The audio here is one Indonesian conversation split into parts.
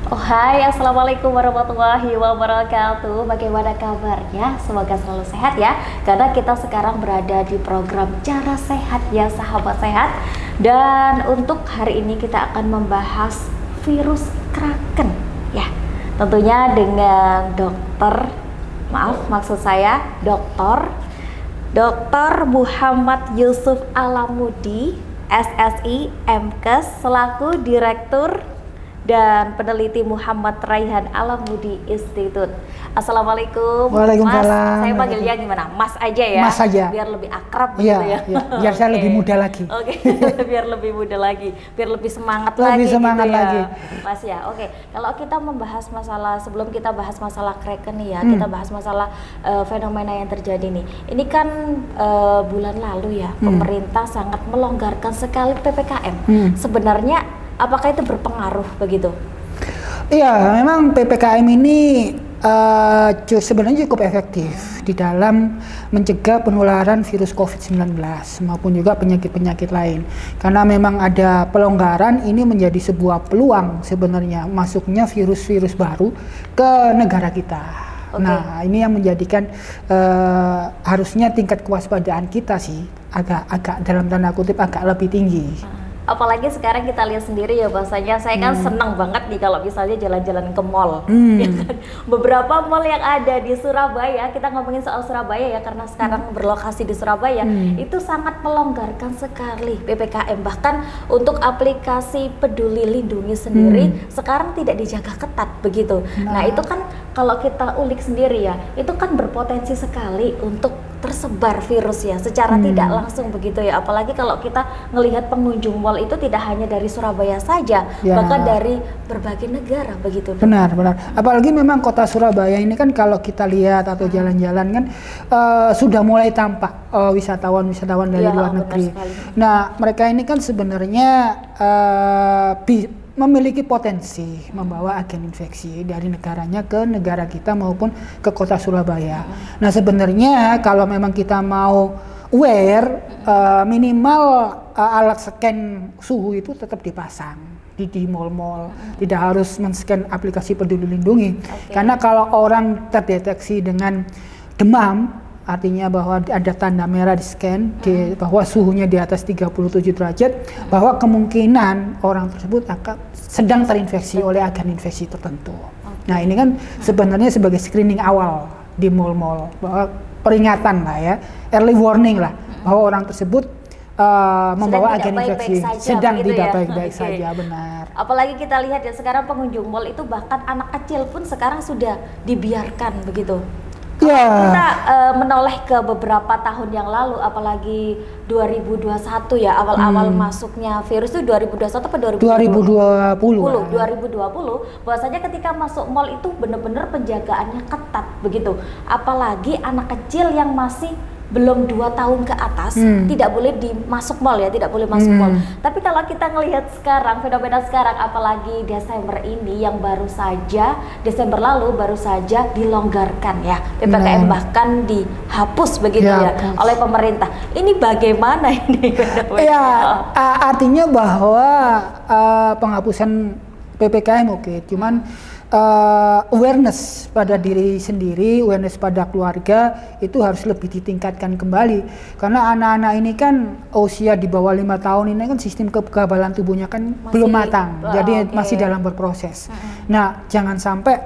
Oh hai, Assalamualaikum warahmatullahi wabarakatuh. Bagaimana kabarnya? Semoga selalu sehat ya. Karena kita sekarang berada di program Cara Sehat ya sahabat sehat. Dan untuk hari ini kita akan membahas virus Kraken ya. Tentunya dengan maksud saya Dokter Muhammad Yusuf Alamudi, SSI MKes, selaku Direktur dan peneliti Muhammad Raihan Alamudi Institute. Assalamualaikum. Waalaikumsalam. Mas, saya panggilnya gimana? Mas aja ya. Mas aja. Biar lebih akrab Iya, gitu ya. iya. Biar saya lebih muda lagi. Oke, biar lebih muda lagi, biar lebih semangat Lebih lagi. semangat gitu ya. lagi. Mas ya. Oke, kalau kita membahas masalah sebelum kita bahas masalah Kraken nih ya, kita bahas masalah fenomena yang terjadi nih. Ini kan bulan lalu ya, pemerintah sangat melonggarkan sekali PPKM. Sebenarnya apakah itu berpengaruh begitu? Iya, memang PPKM ini sebenarnya cukup efektif di dalam mencegah penularan virus COVID-19 maupun juga penyakit-penyakit lain. Karena memang ada pelonggaran, ini menjadi sebuah peluang sebenarnya masuknya virus-virus baru ke negara kita. Okay. Nah, ini yang menjadikan harusnya tingkat kewaspadaan kita sih agak dalam tanda kutip agak lebih tinggi. Apalagi sekarang kita lihat sendiri ya bahasanya, saya kan senang banget nih kalau misalnya jalan-jalan ke mall. Ya kan? Beberapa mall yang ada di Surabaya, kita ngomongin soal Surabaya ya karena sekarang berlokasi di Surabaya, itu sangat melonggarkan sekali PPKM. Bahkan untuk aplikasi Peduli Lindungi sendiri sekarang tidak dijaga ketat begitu. Nah itu kan kalau kita ulik sendiri ya, itu kan berpotensi sekali untuk tersebar virus ya secara tidak langsung begitu ya. Apalagi kalau kita melihat pengunjung mall itu tidak hanya dari Surabaya saja, bahkan dari berbagai negara begitu. Benar. Apalagi memang kota Surabaya ini kan kalau kita lihat atau jalan-jalan kan sudah mulai tampak wisatawan dari luar negeri. Nah, mereka ini kan sebenarnya memiliki potensi membawa agen infeksi dari negaranya ke negara kita maupun ke kota Surabaya. Nah, sebenarnya kalau memang kita mau aware, minimal alat scan suhu itu tetap dipasang di mall-mall. Tidak harus men-scan aplikasi Peduli Lindungi. Karena kalau orang terdeteksi dengan demam, artinya bahwa ada tanda merah di scan, bahwa suhunya di atas 37 derajat, bahwa kemungkinan orang tersebut akan sedang terinfeksi oleh agen infeksi tertentu. Nah, ini kan sebenarnya sebagai screening awal di mall-mall, bahwa peringatan lah ya, early warning lah, bahwa orang tersebut membawa agen infeksi, sedang tidak baik-baik saja, benar. Apalagi kita lihat ya sekarang pengunjung mall itu bahkan anak kecil pun sekarang sudah dibiarkan begitu. Kita menoleh ke beberapa tahun yang lalu, apalagi 2021 ya, awal-awal masuknya virus itu 2021 atau 2020? 2020, bahwasanya ketika masuk mall itu benar-benar penjagaannya ketat begitu. Apalagi anak kecil yang masih belum 2 tahun ke atas tidak boleh masuk mall ya, tidak boleh masuk mall. Tapi kalau kita ngelihat sekarang, fenomena sekarang, apalagi Desember ini yang Desember lalu baru saja dilonggarkan ya PPKM, bahkan dihapus begitu oleh pemerintah. Ini bagaimana ini? Ya, artinya bahwa penghapusan PPKM cuman awareness pada diri sendiri, awareness pada keluarga itu harus lebih ditingkatkan kembali. Karena anak-anak ini kan usia di bawah 5 tahun ini kan sistem kekebalan tubuhnya kan belum matang, jadi masih dalam berproses. Nah, jangan sampai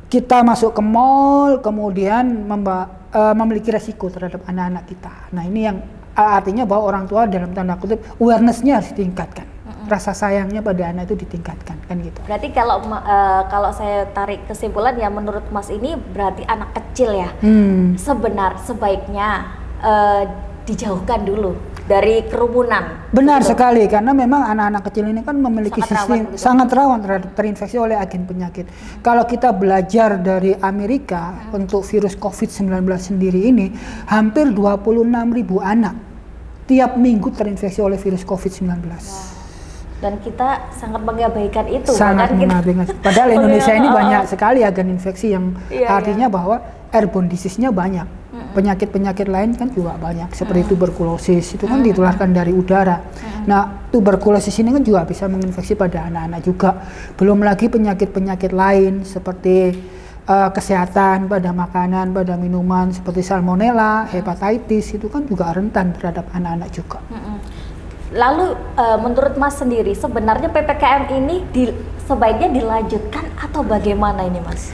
kita masuk ke mall kemudian memiliki resiko terhadap anak-anak kita. Nah, ini yang artinya bahwa orang tua dalam tanda kutip awareness-nya harus ditingkatkan. Rasa sayangnya pada anak itu ditingkatkan kan gitu. Berarti kalau saya tarik kesimpulan ya, menurut Mas ini berarti anak kecil ya sebaiknya dijauhkan dulu dari kerumunan. Benar sekali, karena memang anak-anak kecil ini kan memiliki sistem sangat rawan terhadap terinfeksi oleh agen penyakit. Kalau kita belajar dari Amerika untuk virus COVID-19 sendiri ini, hampir 26.000 anak tiap minggu terinfeksi oleh virus COVID-19. Dan kita sangat mengabaikan itu. Sangat mengabaikan. Padahal Indonesia ini banyak sekali agen infeksi yang artinya bahwa airborne disease-nya banyak. penyakit-penyakit lain kan juga banyak, seperti tuberkulosis itu kan ditularkan dari udara. Nah, tuberkulosis ini kan juga bisa menginfeksi pada anak-anak juga. Belum lagi penyakit-penyakit lain seperti kesehatan pada makanan, pada minuman seperti salmonella, hepatitis itu kan juga rentan terhadap anak-anak juga. Lalu menurut Mas sendiri sebenarnya PPKM ini sebaiknya dilanjutkan atau bagaimana ini Mas?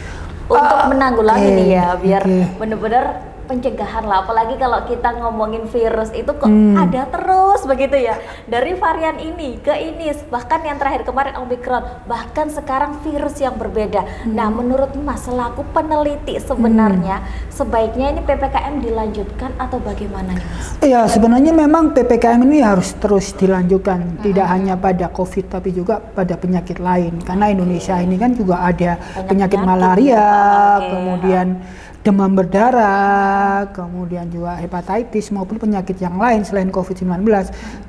Untuk menanggulangi nih ya, biar benar-benar pencegahan lah, apalagi kalau kita ngomongin virus itu kok ada terus begitu ya, dari varian ini ke ini, bahkan yang terakhir kemarin Omicron, bahkan sekarang virus yang berbeda. Nah, menurut Mas selaku peneliti sebenarnya sebaiknya ini PPKM dilanjutkan atau bagaimana nih Mas? Iya, sebenarnya memang PPKM ini harus terus dilanjutkan, tidak hanya pada COVID tapi juga pada penyakit lain, karena Indonesia ini kan juga ada penyakit malaria, kemudian demam berdarah, kemudian juga hepatitis maupun penyakit yang lain selain COVID-19.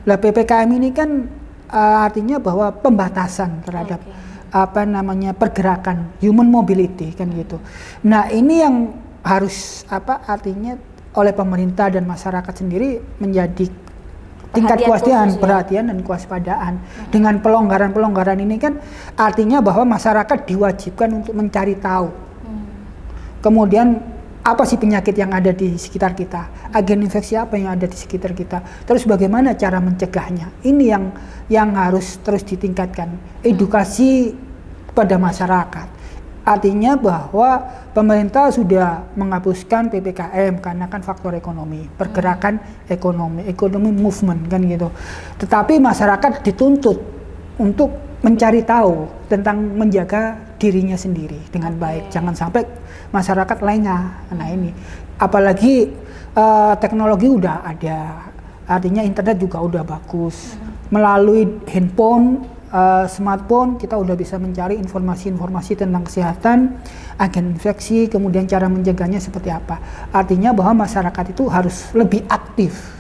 Nah, PPKM ini kan artinya bahwa pembatasan terhadap pergerakan human mobility kan gitu. Nah, ini yang harus artinya oleh pemerintah dan masyarakat sendiri menjadi tingkat perhatian dan kewaspadaan. Dengan pelonggaran-pelonggaran ini kan artinya bahwa masyarakat diwajibkan untuk mencari tahu. Kemudian apa sih penyakit yang ada di sekitar kita, agen infeksi apa yang ada di sekitar kita, terus bagaimana cara mencegahnya. Ini yang harus terus ditingkatkan, edukasi pada masyarakat. Artinya bahwa pemerintah sudah menghapuskan PPKM karena kan faktor ekonomi, pergerakan ekonomi movement kan gitu. Tetapi masyarakat dituntut untuk mencari tahu tentang menjaga dirinya sendiri dengan baik. Jangan sampai masyarakat lengah. Nah ini, apalagi teknologi udah ada, artinya internet juga udah bagus. Melalui handphone, smartphone kita udah bisa mencari informasi-informasi tentang kesehatan, agen infeksi, kemudian cara menjaganya seperti apa. Artinya bahwa masyarakat itu harus lebih aktif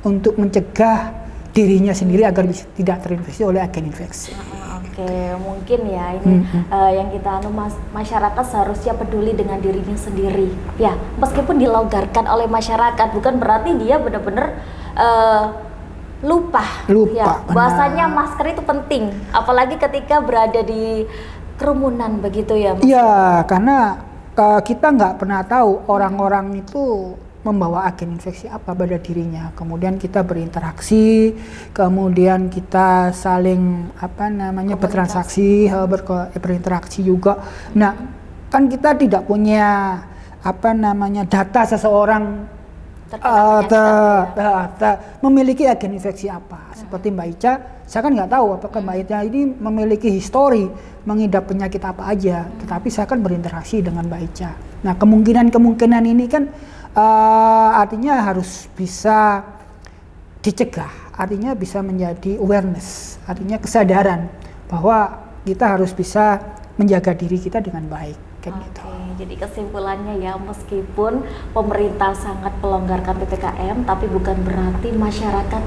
untuk mencegah dirinya sendiri agar tidak terinfeksi oleh agen infeksi. Oke, mungkin ya ini yang kita masyarakat seharusnya peduli dengan dirinya sendiri. Ya, meskipun dilonggarkan oleh masyarakat, bukan berarti dia benar-benar lupa. Ya, bahasanya masker itu penting, apalagi ketika berada di kerumunan begitu ya. Iya, karena kita nggak pernah tahu orang-orang itu membawa agen infeksi apa pada dirinya. Kemudian kita berinteraksi, kemudian kita saling bertransaksi, berinteraksi juga. Nah, kan kita tidak punya data seseorang memiliki agen infeksi apa. Seperti Mbak Ica, saya kan nggak tahu apakah Mbak Ica ini memiliki histori mengidap penyakit apa aja. Tetapi saya kan berinteraksi dengan Mbak Ica. Nah, kemungkinan ini kan artinya harus bisa dicegah, artinya bisa menjadi awareness, artinya kesadaran bahwa kita harus bisa menjaga diri kita dengan baik. Gitu. Jadi kesimpulannya ya, meskipun pemerintah sangat pelonggarkan PPKM, tapi bukan berarti masyarakat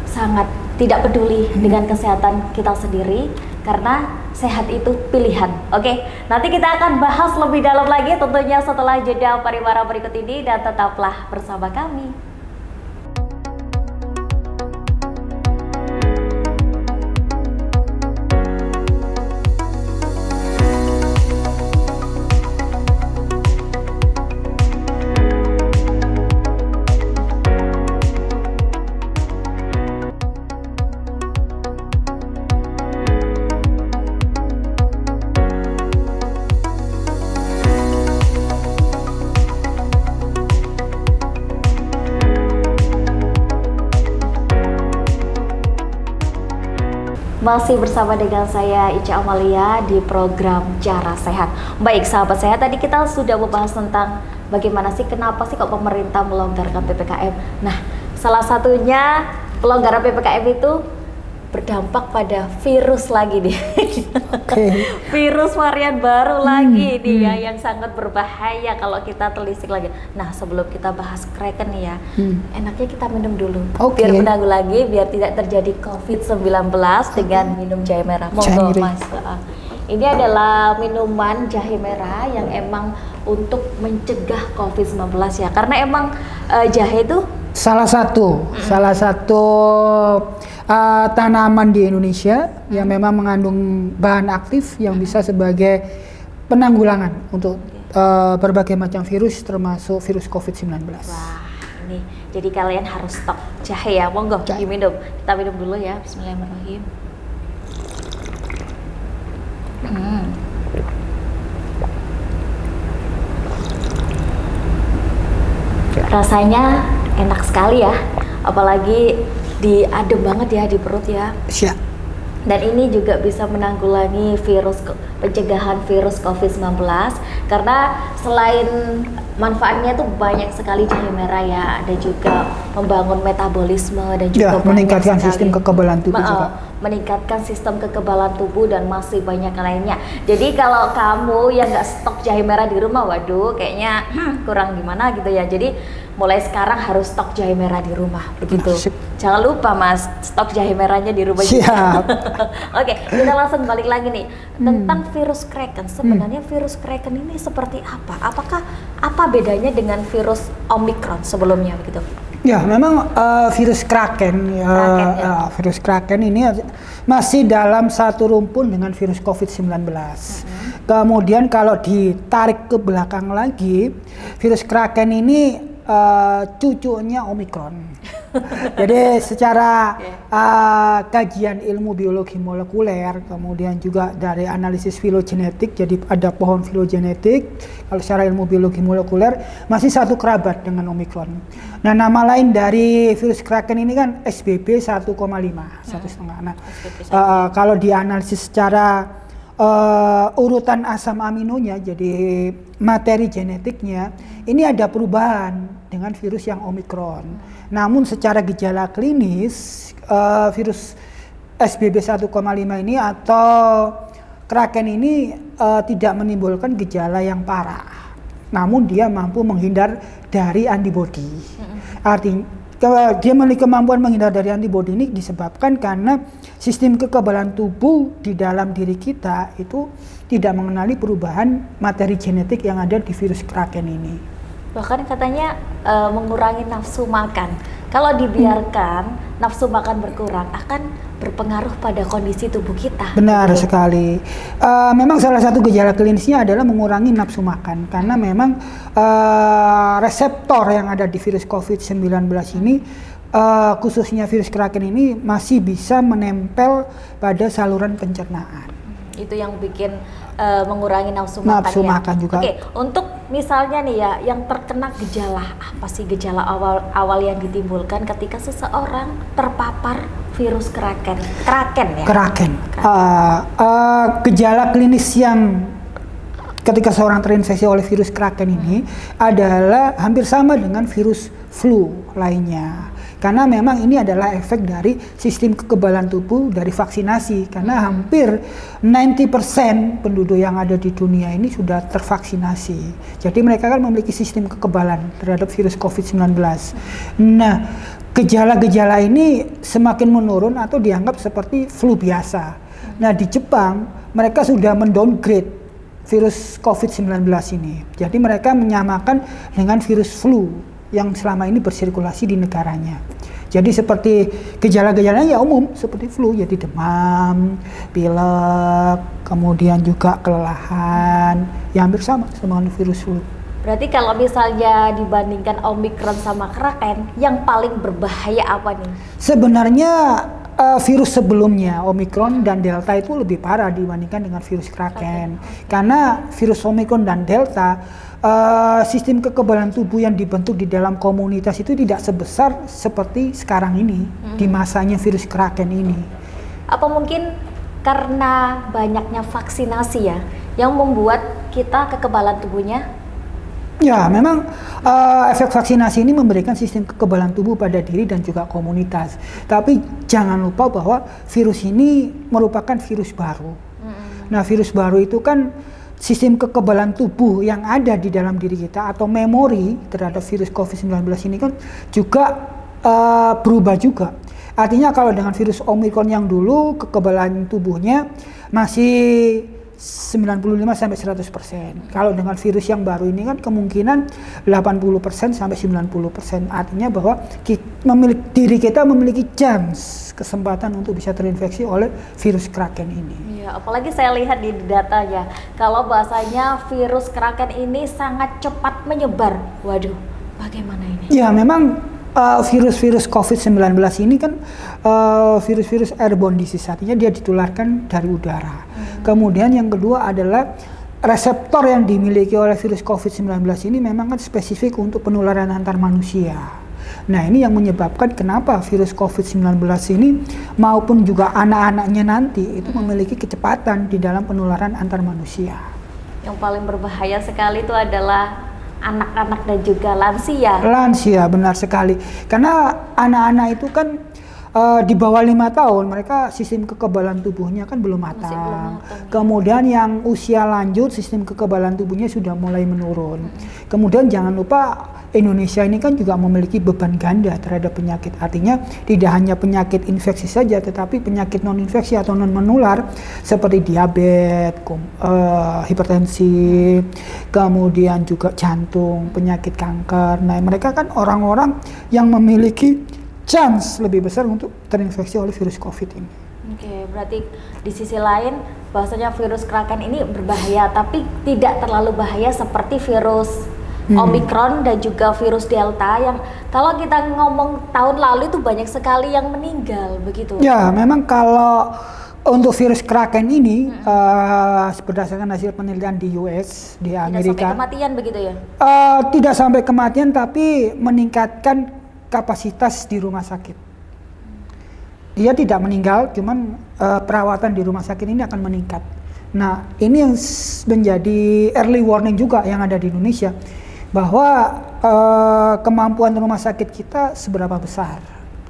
sangat tidak peduli dengan kesehatan kita sendiri, karena sehat itu pilihan. Oke, nanti kita akan bahas lebih dalam lagi tentunya setelah jeda pariwara berikut ini, dan tetaplah bersama kami. Masih bersama dengan saya Ica Amalia di program Cara Sehat. Baik sahabat sehat, tadi kita sudah membahas tentang bagaimana sih, kenapa sih kok pemerintah melonggarkan PPKM. Nah, salah satunya pelonggaran PPKM itu berdampak pada virus lagi nih. Virus varian baru lagi nih ya, yang sangat berbahaya kalau kita telisik lagi. Nah, sebelum kita bahas Kraken nih ya, enaknya kita minum dulu biar menanggulangi, biar tidak terjadi COVID-19 dengan minum jahe merah. Monggo Mas. Ini adalah minuman jahe merah yang emang untuk mencegah COVID-19 ya. Karena emang jahe itu salah satu tanaman di Indonesia yang memang mengandung bahan aktif yang bisa sebagai penanggulangan untuk berbagai macam virus termasuk virus COVID-19. Wah, ini jadi kalian harus stok jahe ya. Monggo diminum. Kita minum dulu ya. Bismillahirrahmanirrahim. Rasanya enak sekali ya, apalagi diadem banget ya di perut ya. Siap. Dan ini juga bisa menanggulangi pencegahan virus COVID-19 karena selain manfaatnya tuh banyak sekali jahe merah ya, ada juga membangun metabolisme dan juga meningkatkan sistem kekebalan tubuh juga. Meningkatkan sistem kekebalan tubuh dan masih banyak lainnya. Jadi kalau kamu yang nggak stok jahe merah di rumah, waduh kayaknya kurang gimana gitu ya. Jadi mulai sekarang harus stok jahe merah di rumah, begitu. Jangan lupa Mas, stok jahe merahnya di rumah. Siap. Oke, kita langsung balik lagi nih tentang virus Kraken. Sebenarnya virus Kraken ini seperti apa? Apakah apa bedanya dengan virus Omicron sebelumnya begitu? Ya, memang virus Kraken, virus Kraken ini masih dalam satu rumpun dengan virus COVID-19. Kemudian kalau ditarik ke belakang lagi, virus Kraken ini cucunya Omicron. Jadi secara kajian ilmu biologi molekuler, kemudian juga dari analisis filogenetik, jadi ada pohon filogenetik. Kalau secara ilmu biologi molekuler masih satu kerabat dengan Omicron. Nah, nama lain dari virus Kraken ini kan SBB 1,5, 1,5. Nah, kalau dianalisis secara urutan asam aminonya, jadi materi genetiknya, ini ada perubahan dengan virus yang Omicron. Namun secara gejala klinis, virus SBB 1,5 ini atau Kraken ini tidak menimbulkan gejala yang parah. Namun dia mampu menghindar dari antibodi. Artinya dia memiliki kemampuan menghindar dari antibodi ini disebabkan karena sistem kekebalan tubuh di dalam diri kita itu tidak mengenali perubahan materi genetik yang ada di virus Kraken ini. Bahkan katanya mengurangi nafsu makan. Kalau dibiarkan nafsu makan berkurang akan berpengaruh pada kondisi tubuh kita. Benar sekali. Memang salah satu gejala klinisnya adalah mengurangi nafsu makan karena memang reseptor yang ada di virus COVID-19 ini khususnya virus Kraken ini masih bisa menempel pada saluran pencernaan. Itu yang bikin mengurangi nafsu makan juga. Oke, untuk misalnya nih ya yang terkena gejala, apa sih gejala awal yang ditimbulkan ketika seseorang terpapar virus Kraken ya? Kraken. Gejala klinis yang ketika seorang terinfeksi oleh virus Kraken ini adalah hampir sama dengan virus flu lainnya. Karena memang ini adalah efek dari sistem kekebalan tubuh dari vaksinasi. Karena hampir 90% penduduk yang ada di dunia ini sudah tervaksinasi. Jadi mereka kan memiliki sistem kekebalan terhadap virus COVID-19. Nah, gejala-gejala ini semakin menurun atau dianggap seperti flu biasa. Nah, di Jepang mereka sudah mendowngrade virus COVID-19 ini. Jadi mereka menyamakan dengan virus flu yang selama ini bersirkulasi di negaranya. Jadi seperti gejala-gejalanya ya umum seperti flu, jadi demam, pilek, kemudian juga kelelahan, ya hampir sama dengan virus flu. Berarti kalau misalnya dibandingkan Omicron sama Kraken, yang paling berbahaya apa nih? Sebenarnya virus sebelumnya, Omicron dan Delta itu lebih parah dibandingkan dengan virus Kraken. Karena virus Omicron dan Delta sistem kekebalan tubuh yang dibentuk di dalam komunitas itu tidak sebesar seperti sekarang ini di masanya virus Kraken ini. Apa mungkin karena banyaknya vaksinasi ya yang membuat kita kekebalan tubuhnya? Ya, memang efek vaksinasi ini memberikan sistem kekebalan tubuh pada diri dan juga komunitas. Tapi jangan lupa bahwa virus ini merupakan virus baru. Nah, virus baru itu kan sistem kekebalan tubuh yang ada di dalam diri kita atau memori terhadap virus COVID-19 ini kan juga berubah juga. Artinya kalau dengan virus Omicron yang dulu kekebalan tubuhnya masih 95 sampai 100%. Kalau dengan virus yang baru ini kan kemungkinan 80% sampai 90%. Artinya bahwa diri kita memiliki chance, kesempatan untuk bisa terinfeksi oleh virus Kraken ini. Iya, apalagi saya lihat di datanya, kalau bahasanya virus Kraken ini sangat cepat menyebar. Waduh, bagaimana ini? Ya, memang virus-virus COVID-19 ini kan virus-virus airborne disease, artinya dia ditularkan dari udara. Kemudian yang kedua adalah reseptor yang dimiliki oleh virus COVID-19 ini memang kan spesifik untuk penularan antar manusia. Nah, ini yang menyebabkan kenapa virus COVID-19 ini maupun juga anak-anaknya nanti itu memiliki kecepatan di dalam penularan antar manusia. Yang paling berbahaya sekali itu adalah anak-anak dan juga lansia. Lansia, benar sekali. Karena anak-anak itu kan di bawah 5 tahun, mereka sistem kekebalan tubuhnya kan belum matang. Kemudian yang usia lanjut, sistem kekebalan tubuhnya sudah mulai menurun. Kemudian jangan lupa Indonesia ini kan juga memiliki beban ganda terhadap penyakit. Artinya tidak hanya penyakit infeksi saja, tetapi penyakit non-infeksi atau non-menular seperti diabetes, hipertensi, kemudian juga jantung, penyakit kanker. Nah, mereka kan orang-orang yang memiliki chance lebih besar untuk terinfeksi oleh virus COVID ini. Oke, berarti di sisi lain bahwasanya virus Kraken ini berbahaya, tapi tidak terlalu bahaya seperti virus Omicron dan juga virus Delta yang kalau kita ngomong tahun lalu itu banyak sekali yang meninggal, begitu? Ya, memang kalau untuk virus Kraken ini berdasarkan hasil penelitian di US, di Amerika, tidak sampai kematian begitu ya? Tidak sampai kematian, tapi meningkatkan kapasitas di rumah sakit. Dia tidak meninggal, cuman perawatan di rumah sakit ini akan meningkat. Nah, ini yang menjadi early warning juga yang ada di Indonesia, bahwa kemampuan rumah sakit kita seberapa besar.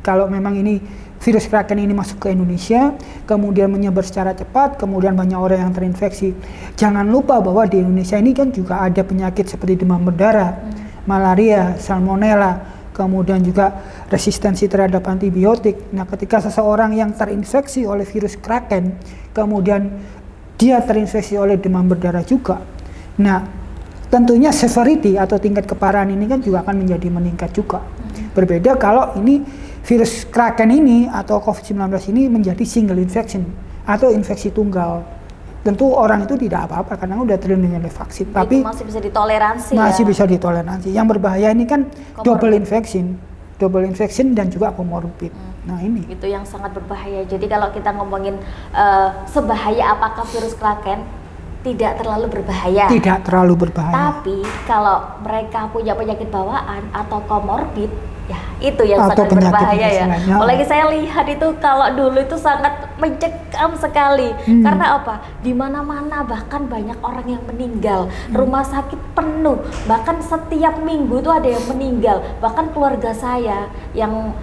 Kalau memang ini virus Kraken ini masuk ke Indonesia, kemudian menyebar secara cepat, kemudian banyak orang yang terinfeksi. Jangan lupa bahwa di Indonesia ini kan juga ada penyakit seperti demam berdarah, malaria, salmonella, kemudian juga resistensi terhadap antibiotik. Nah, ketika seseorang yang terinfeksi oleh virus Kraken, kemudian dia terinfeksi oleh demam berdarah juga. Nah, tentunya severity atau tingkat keparahan ini kan juga akan menjadi meningkat juga. Berbeda kalau ini virus Kraken ini atau COVID-19 ini menjadi single infection atau infeksi tunggal. Tentu orang itu tidak apa-apa karena udah terlindungi oleh vaksin. Itu tapi masih bisa ditoleransi. Masih bisa ditoleransi. Yang berbahaya ini kan double infection dan juga comorbid. Nah, ini itu yang sangat berbahaya. Jadi kalau kita ngomongin sebahaya apakah virus Kraken, tidak terlalu berbahaya. Tidak terlalu berbahaya. Tapi kalau mereka punya penyakit bawaan atau komorbid, ya itu yang atau sangat berbahaya ya. Lainnya. Apalagi saya lihat itu kalau dulu itu sangat mencekam sekali. Karena apa? Di mana-mana bahkan banyak orang yang meninggal. Rumah sakit penuh. Bahkan setiap minggu itu ada yang meninggal. Bahkan keluarga saya yang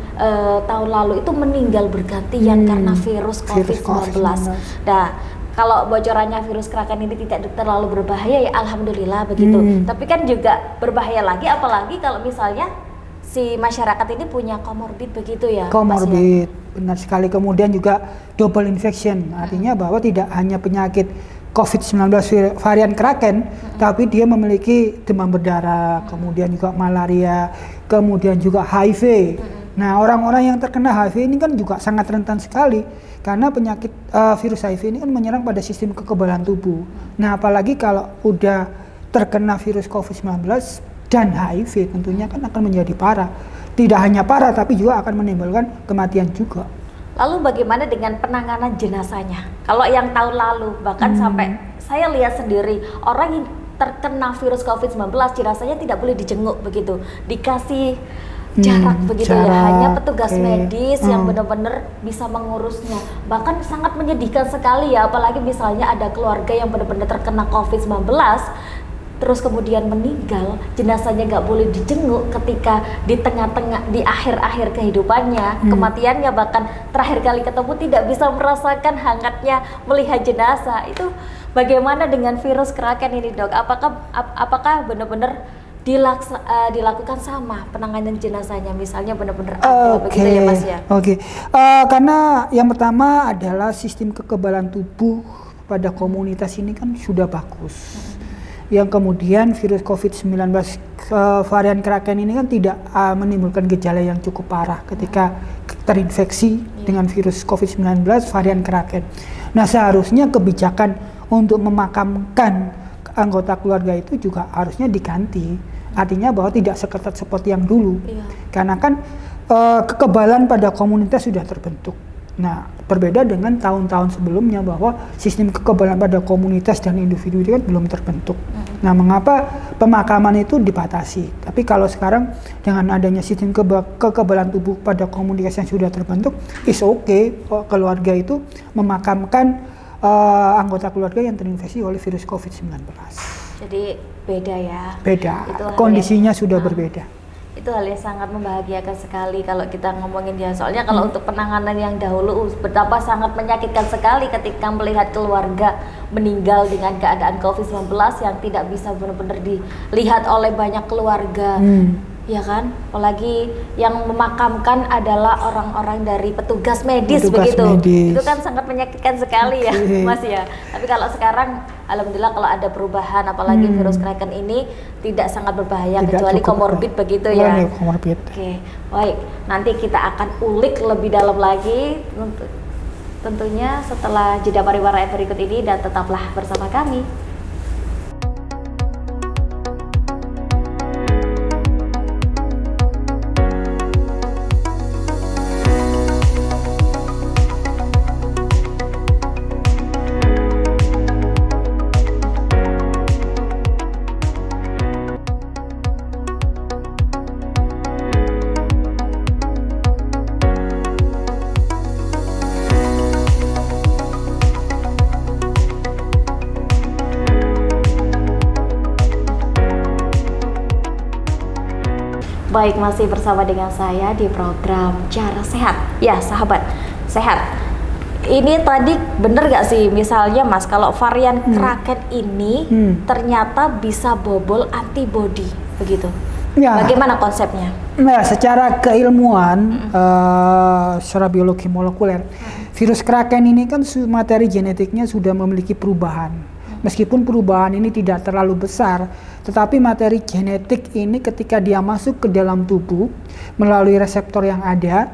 tahun lalu itu meninggal bergantian karena virus COVID-19. Nah, kalau bocorannya virus Kraken ini tidak terlalu berbahaya ya alhamdulillah begitu. Tapi kan juga berbahaya lagi, apalagi kalau misalnya si masyarakat ini punya komorbid begitu ya. Komorbid, benar sekali. Kemudian juga double infection, artinya bahwa tidak hanya penyakit COVID-19 varian Kraken, tapi dia memiliki demam berdarah, kemudian juga malaria, kemudian juga HIV. Nah, orang-orang yang terkena HIV ini kan juga sangat rentan sekali karena penyakit virus HIV ini kan menyerang pada sistem kekebalan tubuh. Nah, apalagi kalau udah terkena virus COVID-19 dan HIV tentunya kan akan menjadi parah. Tidak hanya parah tapi juga akan menimbulkan kematian juga. Lalu bagaimana dengan penanganan jenazahnya? Kalau yang tahun lalu bahkan sampai saya lihat sendiri orang yang terkena virus COVID-19 jenazahnya tidak boleh dijenguk begitu. Dikasih jarak begitu ya, hanya petugas medis yang benar-benar bisa mengurusnya. Bahkan sangat menyedihkan sekali ya, apalagi misalnya ada keluarga yang benar-benar terkena COVID-19 terus kemudian meninggal, jenazahnya nggak boleh dijenguk ketika di tengah-tengah, di akhir-akhir kehidupannya, kematiannya, bahkan terakhir kali ketemu tidak bisa merasakan hangatnya melihat jenazah. Itu bagaimana dengan virus Kraken ini, Dok? Apakah benar-benar dilakukan sama penanganan jenazahnya, misalnya benar-benar ada begitu ya Mas ya? Karena yang pertama adalah sistem kekebalan tubuh pada komunitas ini kan sudah bagus. Yang kemudian virus COVID-19 varian Kraken ini kan tidak menimbulkan gejala yang cukup parah ketika terinfeksi dengan virus COVID-19 varian Kraken. Nah, seharusnya kebijakan untuk memakamkan anggota keluarga itu juga harusnya diganti. Artinya bahwa tidak seketat seperti yang dulu. Karena kan kekebalan pada komunitas sudah terbentuk. Nah, berbeda dengan tahun-tahun sebelumnya bahwa sistem kekebalan pada komunitas dan individu itu kan belum terbentuk. Nah, mengapa pemakaman itu dibatasi? Tapi kalau sekarang dengan adanya sistem kekebalan tubuh pada komunitas yang sudah terbentuk, is okay keluarga itu memakamkan anggota keluarga yang terinfeksi oleh virus COVID-19. Jadi beda ya? Beda, kondisinya sudah berbeda. Itu hal yang sangat membahagiakan sekali kalau kita ngomongin ya. Soalnya kalau untuk penanganan yang dahulu betapa sangat menyakitkan sekali ketika melihat keluarga meninggal dengan keadaan COVID-19 yang tidak bisa benar-benar dilihat oleh banyak keluarga. Ya kan, apalagi yang memakamkan adalah orang-orang dari petugas medis begitu. Itu kan sangat menyakitkan sekali ya Mas ya. Tapi kalau sekarang alhamdulillah kalau ada perubahan, apalagi virus Kraken ini tidak sangat berbahaya kecuali komorbid begitu ya. Oke, baik. Nanti kita akan ulik lebih dalam lagi tentunya setelah jeda pariwara yang berikut ini, dan tetaplah bersama kami. Baik, masih bersama dengan saya di program Cara Sehat. Ya, sahabat sehat. Ini tadi bener gak sih, misalnya Mas, kalau varian Kraken ini ternyata bisa bobol antibody, begitu? Ya. Bagaimana konsepnya? Nah, secara keilmuan, secara biologi molekuler, virus Kraken ini kan materi genetiknya sudah memiliki perubahan. Meskipun perubahan ini tidak terlalu besar, tetapi materi genetik ini ketika dia masuk ke dalam tubuh melalui reseptor yang ada,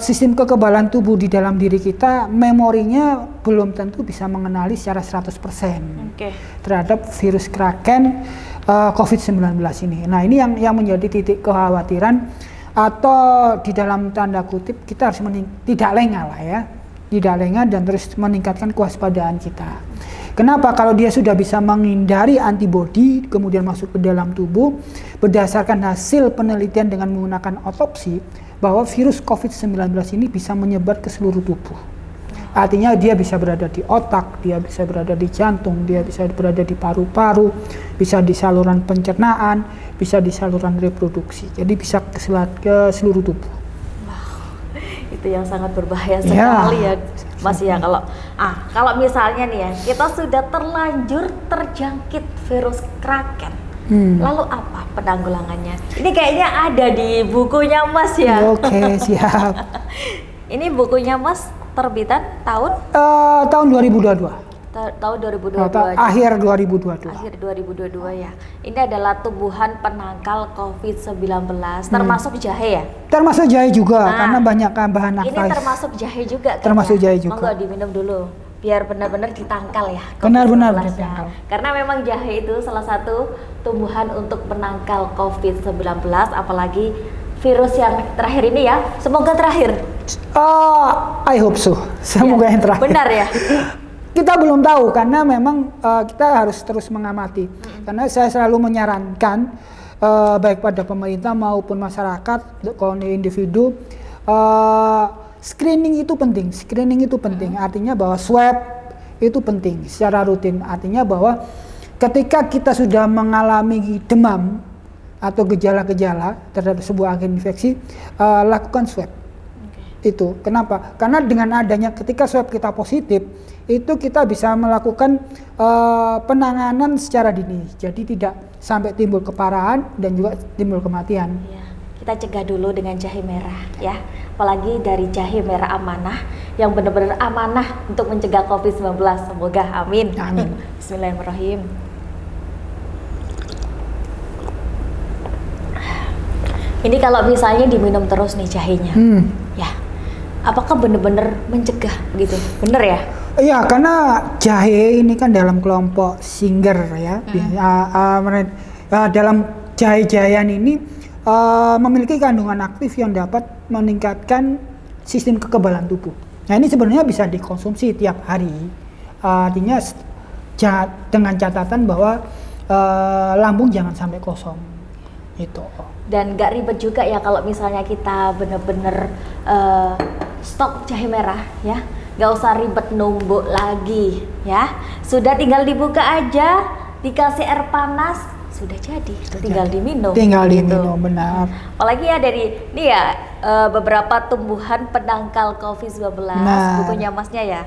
sistem kekebalan tubuh di dalam diri kita, memorinya belum tentu bisa mengenali secara 100% terhadap virus Kraken COVID-19 ini. Nah, ini yang menjadi titik kekhawatiran, atau di dalam tanda kutip kita harus tidak lengah lah ya, tidak lengah dan terus meningkatkan kewaspadaan kita. Kenapa? Kalau dia sudah bisa menghindari antibodi kemudian masuk ke dalam tubuh, berdasarkan hasil penelitian dengan menggunakan otopsi, bahwa virus COVID-19 ini bisa menyebar ke seluruh tubuh. Artinya dia bisa berada di otak, dia bisa berada di jantung, dia bisa berada di paru-paru, bisa di saluran pencernaan, bisa di saluran reproduksi. Jadi bisa ke seluruh tubuh. Itu yang sangat berbahaya sekali ya Mas ya. Kalau misalnya nih ya, kita sudah terlanjur terjangkit virus Kraken, lalu apa penanggulangannya? Ini kayaknya ada di bukunya Mas ya. Oke, siap. Ini bukunya Mas terbitan tahun? Tahun 2022. Tahun 2022. Akhir 2022. Akhir 2022 ya. Ini adalah tumbuhan penangkal COVID-19, termasuk jahe ya? Termasuk jahe juga, karena banyak bahan aktif. Ini termasuk jahe juga kan? Termasuk jahe juga. Monggo diminum dulu, biar benar-benar ditangkal ya. Benar-benar ditangkal. Karena memang jahe itu salah satu tumbuhan untuk penangkal COVID-19, apalagi virus yang terakhir ini ya. Semoga terakhir. I hope so. Semoga yang terakhir. Benar ya? Kita belum tahu, karena memang kita harus terus mengamati. Karena saya selalu menyarankan baik pada pemerintah maupun masyarakat, kalau individu, screening itu penting. Screening itu penting. Artinya bahwa swab itu penting secara rutin. Artinya bahwa ketika kita sudah mengalami demam atau gejala-gejala terhadap sebuah agen infeksi, lakukan swab. Itu kenapa? Karena dengan adanya ketika swab kita positif, itu kita bisa melakukan penanganan secara dini. Jadi tidak sampai timbul keparahan dan juga timbul kematian. Ya, kita cegah dulu dengan jahe merah ya, apalagi dari jahe merah amanah yang benar-benar amanah untuk mencegah COVID-19. Semoga amin. Amin. Bismillahirrahmanirrahim. Ini kalau misalnya diminum terus nih jahenya, ya, apakah benar-benar mencegah begitu? Bener ya? Iya, karena jahe ini kan dalam kelompok Singer ya. Dalam jahe-jahean ini memiliki kandungan aktif yang dapat meningkatkan sistem kekebalan tubuh. Nah, ini sebenarnya bisa dikonsumsi tiap hari. Artinya dengan catatan bahwa lambung jangan sampai kosong. Itu. Dan gak ribet juga ya kalau misalnya kita bener-bener stok jahe merah ya, gak usah ribet numbuk lagi ya, sudah tinggal dibuka aja, dikasih air panas, sudah jadi, tinggal diminum. Tinggal gitu. diminum, benar. Apalagi ya dari ini ya beberapa tumbuhan penangkal COVID-19, bukunya masnya ya,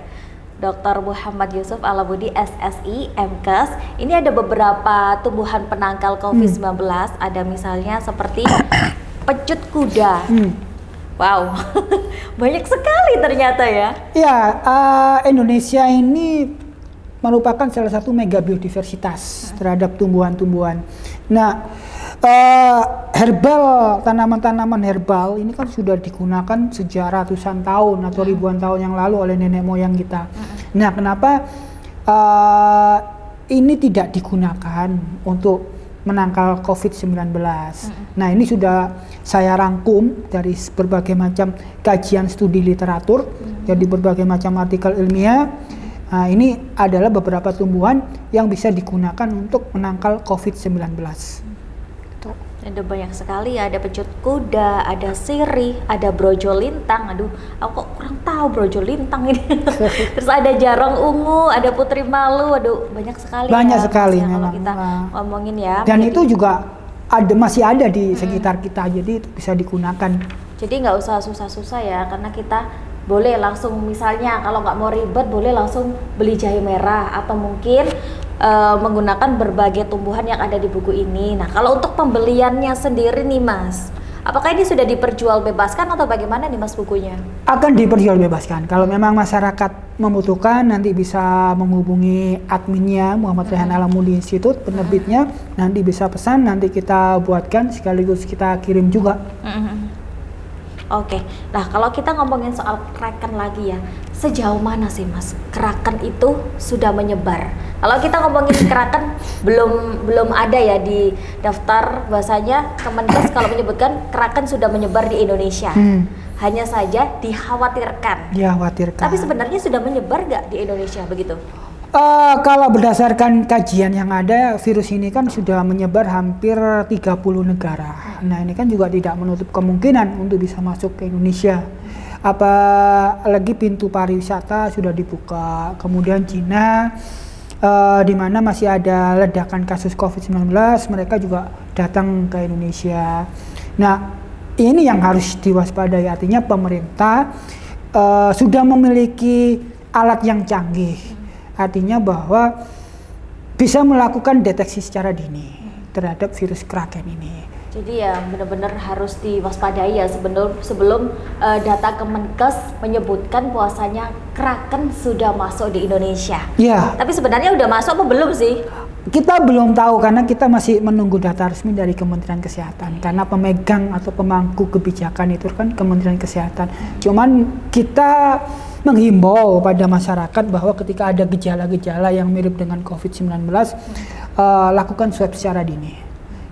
Dr. Muhammad Yusuf Alabudi SSI MKes. Ini ada beberapa tumbuhan penangkal COVID-19, ada misalnya seperti pecut kuda. Wow, banyak sekali ternyata ya. Ya, Indonesia ini merupakan salah satu mega biodiversitas terhadap tumbuhan-tumbuhan. Nah, herbal, tanaman-tanaman herbal ini kan sudah digunakan sejak ratusan tahun atau ribuan tahun yang lalu oleh nenek moyang kita. Nah, kenapa ini tidak digunakan untuk menangkal COVID-19? Nah, ini sudah saya rangkum dari berbagai macam kajian studi literatur, jadi berbagai macam artikel ilmiah. Nah, ini adalah beberapa tumbuhan yang bisa digunakan untuk menangkal COVID-19. Ada banyak sekali ya, ada pecut kuda, ada sirih, ada brojolintang. Aduh, aku kok kurang tahu brojolintang ini. Terus ada jarang ungu, ada putri malu. Aduh, banyak sekali. Banyak ya, sekali ya, memang. kalau kita ngomongin ya. Dan itu juga masih ada di sekitar kita, jadi itu bisa digunakan. Jadi nggak usah susah-susah ya, karena kita boleh langsung, misalnya kalau nggak mau ribet, boleh langsung beli jahe merah atau mungkin menggunakan berbagai tumbuhan yang ada di buku ini. Nah, kalau untuk pembeliannya sendiri nih Mas, apakah ini sudah diperjualbebaskan atau bagaimana nih Mas bukunya? Akan diperjualbebaskan. Kalau memang masyarakat membutuhkan, nanti bisa menghubungi adminnya Muhammad Rehan Alamudi Institute, penerbitnya, nanti bisa pesan, nanti kita buatkan sekaligus kita kirim juga. Oke, nah kalau kita ngomongin soal kraken lagi ya, sejauh mana sih Mas kraken itu sudah menyebar? Kalau kita ngomongin kraken belum ada ya di daftar bahasanya Kemenkes kalau menyebutkan kraken sudah menyebar di Indonesia. Hanya saja dikhawatirkan. Dikhawatirkan. Tapi sebenarnya sudah menyebar nggak di Indonesia begitu? Kalau berdasarkan kajian yang ada, virus ini kan sudah menyebar hampir 30 negara. Nah, ini kan juga tidak menutup kemungkinan untuk bisa masuk ke Indonesia. Apalagi pintu pariwisata sudah dibuka. Kemudian Cina, di mana masih ada ledakan kasus COVID-19, mereka juga datang ke Indonesia. Nah, ini yang harus diwaspadai. Artinya pemerintah sudah memiliki alat yang canggih. Artinya bahwa bisa melakukan deteksi secara dini terhadap virus kraken ini. Jadi ya benar-benar harus diwaspadai ya sebelum data Kemenkes menyebutkan bahwasanya kraken sudah masuk di Indonesia. Ya. Tapi sebenarnya udah masuk apa belum sih? Kita belum tahu karena kita masih menunggu data resmi dari Kementerian Kesehatan. Karena pemegang atau pemangku kebijakan itu kan Kementerian Kesehatan. Cuman kita menghimbau pada masyarakat bahwa ketika ada gejala-gejala yang mirip dengan COVID-19, lakukan swab secara dini.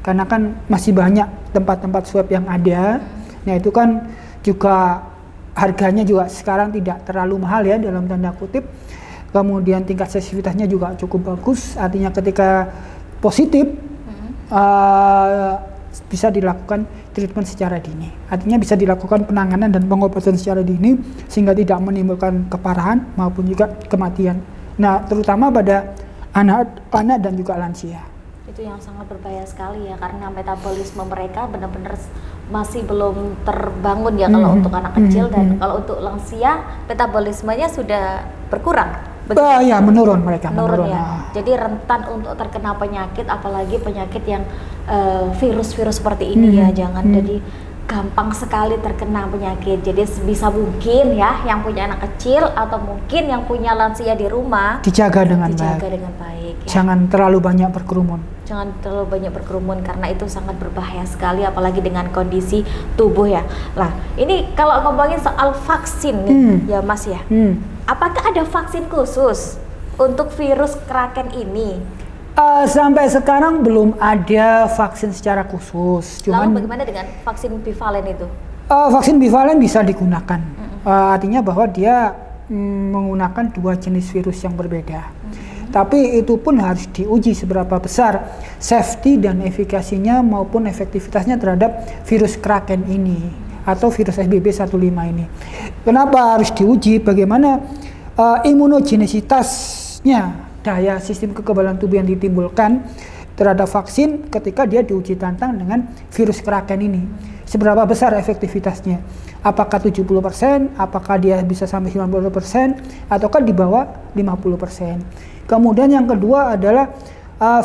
Karena kan masih banyak tempat-tempat swab yang ada. Nah, itu kan juga harganya juga sekarang tidak terlalu mahal ya dalam tanda kutip. Kemudian tingkat sensitivitasnya juga cukup bagus. Artinya ketika positif bisa dilakukan treatment secara dini. Artinya bisa dilakukan penanganan dan pengobatan secara dini sehingga tidak menimbulkan keparahan maupun juga kematian. Nah, terutama pada anak-anak dan juga lansia. Itu yang sangat berbahaya sekali ya, karena metabolisme mereka benar-benar masih belum terbangun ya kalau untuk anak kecil, dan kalau untuk lansia metabolismenya sudah berkurang. Ya menurun mereka, menurun. Ya. Jadi rentan untuk terkena penyakit, apalagi penyakit yang virus-virus seperti ini ya, jangan jadi gampang sekali terkena penyakit. Jadi bisa mungkin ya yang punya anak kecil atau mungkin yang punya lansia di rumah dijaga dengan baik. Ya. Jangan terlalu banyak berkerumun. Jangan terlalu banyak berkerumun karena itu sangat berbahaya sekali, apalagi dengan kondisi tubuh ya. Lah, ini kalau ngomongin soal vaksin nih ya Mas ya. Apakah ada vaksin khusus untuk virus kraken ini? Sampai sekarang belum ada vaksin secara khusus. Lalu bagaimana dengan vaksin bivalen itu? Vaksin bivalen bisa digunakan. Artinya bahwa dia menggunakan dua jenis virus yang berbeda. Tapi itu pun harus diuji seberapa besar safety dan efikasinya maupun efektivitasnya terhadap virus kraken ini atau virus XBB 15 ini. Kenapa harus diuji? Bagaimana imunogenisitasnya, daya sistem kekebalan tubuh yang ditimbulkan terhadap vaksin ketika dia diuji tantang dengan virus kraken ini. Seberapa besar efektivitasnya? Apakah 70%, apakah dia bisa sampai 90%, ataukah di bawah 50%. Kemudian yang kedua adalah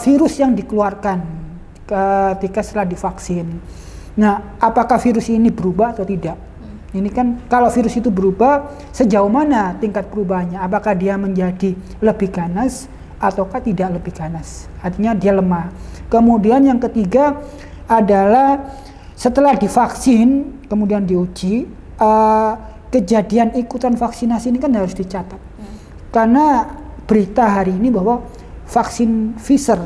virus yang dikeluarkan ketika setelah divaksin. Nah, apakah virus ini berubah atau tidak? Ini kan kalau virus itu berubah, sejauh mana tingkat perubahannya? Apakah dia menjadi lebih ganas ataukah tidak lebih ganas? Artinya dia lemah. Kemudian yang ketiga adalah setelah divaksin, kemudian diuji, kejadian ikutan vaksinasi ini kan harus dicatat. Karena berita hari ini bahwa vaksin Pfizer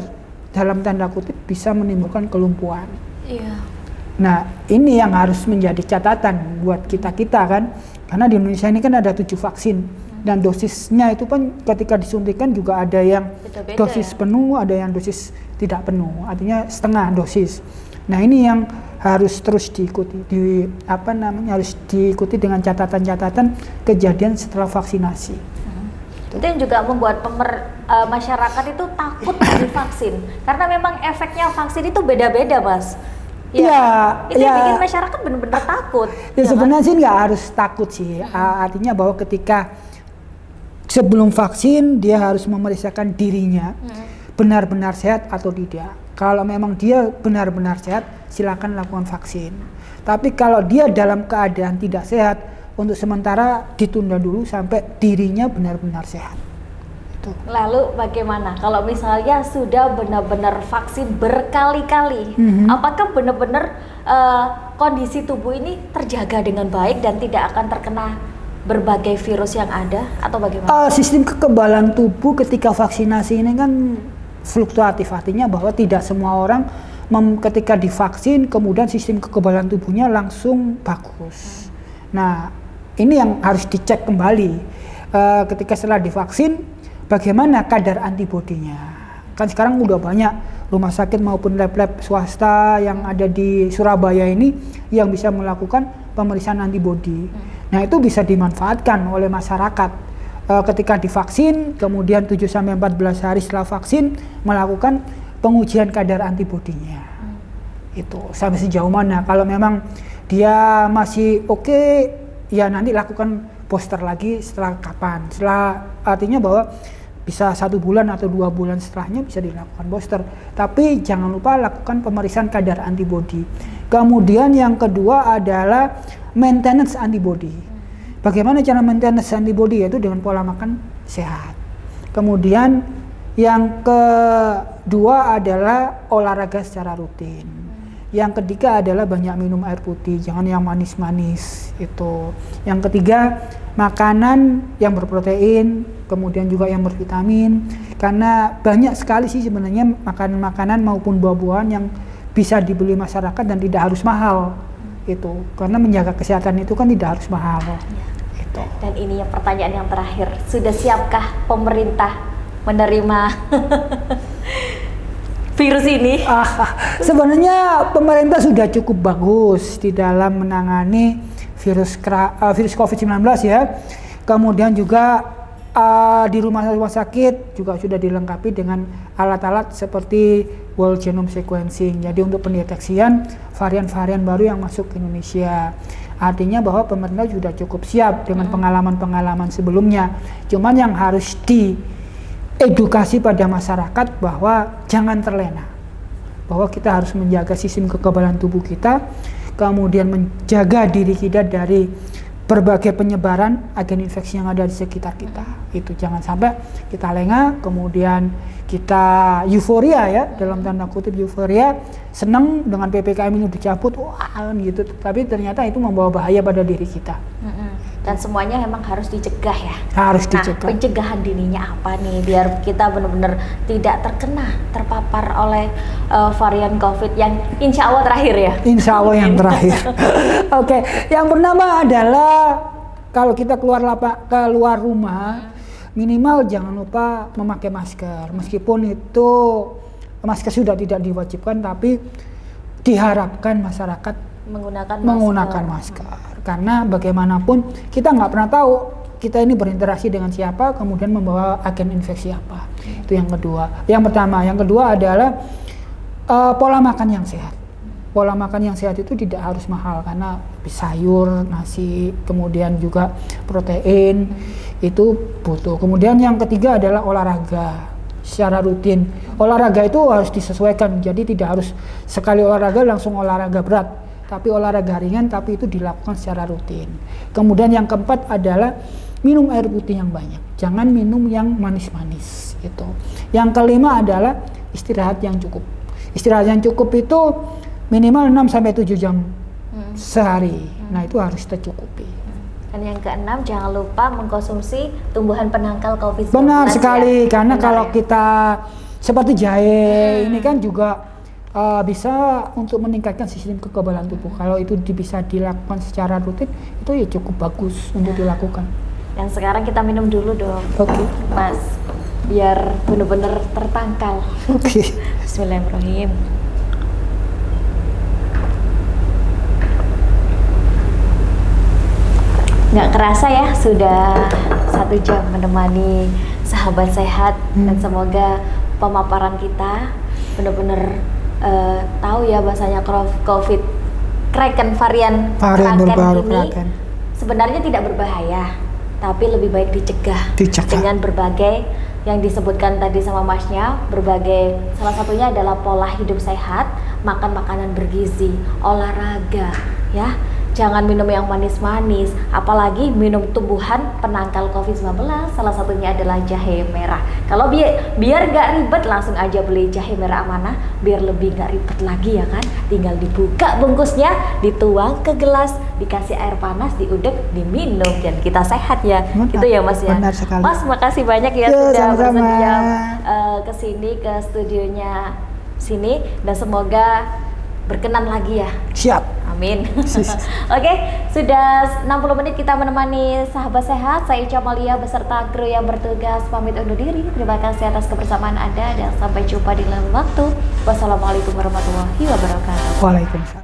dalam tanda kutip bisa menimbulkan kelumpuhan. Iya. Nah, ini yang harus menjadi catatan buat kita-kita kan. Karena di Indonesia ini kan ada 7 vaksin. Dan dosisnya itu kan ketika disuntikan juga ada yang beda-beda, dosis penuh, ada yang dosis tidak penuh. Artinya setengah dosis. Nah, ini yang harus terus diikuti. Harus diikuti dengan catatan-catatan kejadian setelah vaksinasi. Itu yang juga membuat masyarakat itu takut divaksin. Karena memang efeknya vaksin itu beda-beda, Mas. Itu bikin masyarakat benar-benar takut. Ya sebenarnya sih nggak harus takut sih. Artinya bahwa ketika sebelum vaksin dia harus memeriksakan dirinya benar-benar sehat atau tidak. Kalau memang dia benar-benar sehat, silakan lakukan vaksin. Tapi kalau dia dalam keadaan tidak sehat, untuk sementara ditunda dulu sampai dirinya benar-benar sehat. Itu. Lalu bagaimana kalau misalnya sudah benar-benar vaksin berkali-kali, apakah benar-benar kondisi tubuh ini terjaga dengan baik dan tidak akan terkena berbagai virus yang ada atau bagaimana? Sistem kekebalan tubuh ketika vaksinasi ini kan fluktuatif, artinya bahwa tidak semua orang ketika divaksin kemudian sistem kekebalan tubuhnya langsung bagus. Nah, ini yang harus dicek kembali ketika setelah divaksin bagaimana kadar antibodinya. Kan sekarang udah banyak rumah sakit maupun lab-lab swasta yang ada di Surabaya ini yang bisa melakukan pemeriksaan antibodi. Nah, itu bisa dimanfaatkan oleh masyarakat ketika divaksin, kemudian 7-14 hari setelah vaksin melakukan pengujian kadar antibodinya. Itu sampai sejauh mana. Kalau memang dia masih oke, ya nanti lakukan booster lagi setelah kapan. Artinya bahwa bisa 1 bulan atau 2 bulan setelahnya bisa dilakukan booster. Tapi jangan lupa lakukan pemeriksaan kadar antibodi. Kemudian yang kedua adalah maintenance antibodi. Bagaimana cara maintenance antibodi? Yaitu dengan pola makan sehat. Kemudian yang kedua adalah olahraga secara rutin. Yang ketiga adalah banyak minum air putih, jangan yang manis-manis itu. Yang ketiga, makanan yang berprotein, kemudian juga yang bervitamin. Karena banyak sekali sih sebenarnya makanan-makanan maupun buah-buahan yang bisa dibeli masyarakat dan tidak harus mahal. Itu. Karena menjaga kesehatan itu kan tidak harus mahal. Itu. Dan ini yang pertanyaan yang terakhir, sudah siapkah pemerintah menerima virus ini? Sebenarnya pemerintah sudah cukup bagus di dalam menangani virus COVID-19 ya. Kemudian juga di rumah sakit juga sudah dilengkapi dengan alat-alat seperti whole genome sequencing. Jadi untuk pendeteksian varian-varian baru yang masuk ke Indonesia. Artinya bahwa pemerintah sudah cukup siap dengan pengalaman-pengalaman sebelumnya. Cuman yang harus diedukasi pada masyarakat bahwa jangan terlena. Bahwa kita harus menjaga sistem kekebalan tubuh kita, kemudian menjaga diri kita dari berbagai penyebaran agen infeksi yang ada di sekitar kita. Itu jangan sampai kita lengah, kemudian kita euforia ya, dalam tanda kutip euforia, senang dengan PPKM ini dicabut, wah gitu. Tapi ternyata itu membawa bahaya pada diri kita. Dan semuanya memang harus dicegah ya. Harus dicegah. Nah, pencegahan dininya apa nih biar kita benar-benar tidak terpapar oleh varian COVID yang insya Allah terakhir ya? Insya Allah yang terakhir. Oke, yang pertama adalah kalau kita keluar rumah, minimal jangan lupa memakai masker. Meskipun itu masker sudah tidak diwajibkan, tapi diharapkan masyarakat menggunakan masker. Karena bagaimanapun kita nggak pernah tahu kita ini berinteraksi dengan siapa, kemudian membawa agen infeksi apa. Itu yang kedua. Yang pertama. Yang kedua adalah pola makan yang sehat. Pola makan yang sehat itu tidak harus mahal, karena sayur, nasi, kemudian juga protein itu butuh. Kemudian yang ketiga adalah olahraga secara rutin. Olahraga itu harus disesuaikan, jadi tidak harus sekali olahraga langsung olahraga berat, tapi olahraga ringan, tapi itu dilakukan secara rutin. Kemudian yang keempat adalah minum air putih yang banyak, jangan minum yang manis-manis gitu. Yang kelima adalah istirahat yang cukup. Istirahat yang cukup itu minimal 6-7 jam sehari. Nah itu harus tercukupi. Dan yang keenam, jangan lupa mengkonsumsi tumbuhan penangkal COVID-19. Benar sekali, karena benar kalau ya? kita seperti jahe ini kan juga bisa untuk meningkatkan sistem kekebalan tubuh. Kalau itu bisa dilakukan secara rutin, itu ya cukup bagus untuk dilakukan. Yang sekarang kita minum dulu dong, Oke. Mas, biar benar-benar tertangkal. Oke. Bismillahirrahmanirrahim. Nggak kerasa ya, sudah 1 jam menemani sahabat sehat, dan semoga pemaparan kita benar-benar tahu ya bahasanya COVID varian terbaru ini sebenarnya tidak berbahaya, tapi lebih baik dicegah. Dengan berbagai yang disebutkan tadi sama Masnya, salah satunya adalah pola hidup sehat, makan makanan bergizi, olahraga ya. Jangan minum yang manis-manis, apalagi minum tumbuhan penangkal COVID-19, salah satunya adalah jahe merah. Kalau biar nggak ribet, langsung aja beli jahe merah Amanah, biar lebih nggak ribet lagi ya kan. Tinggal dibuka bungkusnya, dituang ke gelas, dikasih air panas, diudek, diminum, dan kita sehat ya. Gitu ya Mas ya. Benar sekali. Mas, makasih banyak ya sudah bersedia kesini ke studionya sini, dan semoga berkenan lagi ya. Siap. Amin. Oke, sudah 60 menit kita menemani sahabat sehat. Saya Ica Malia beserta kru yang bertugas pamit undur diri. Terima kasih atas kebersamaan Anda dan sampai jumpa di lain waktu. Wassalamualaikum warahmatullahi wabarakatuh. Waalaikumsalam.